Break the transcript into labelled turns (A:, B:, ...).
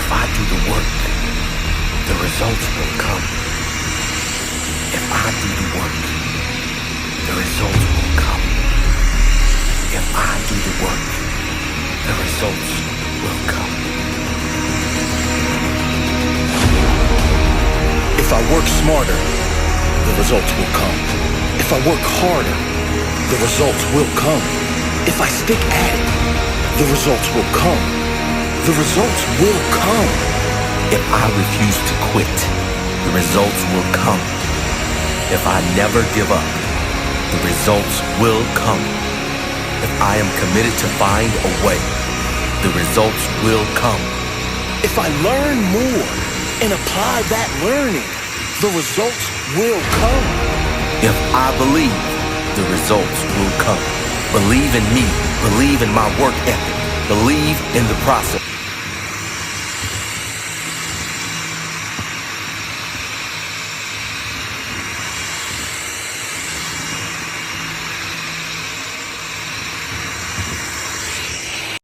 A: If I do the work, the results will come. If I do the work, the results will come. If I do the work, the results will come.
B: If I work smarter, the results will come. If I work harder, the results will come. If I stick at it, the results will come. The results will come.
A: If I refuse to quit, the results will come. If I never give up, the results will come. If I am committed to find a way, the results will come.
B: If I learn more and apply that learning, the results will come.
A: If I believe, the results will come. Believe in me. Believe in my work ethic. Believe in the process.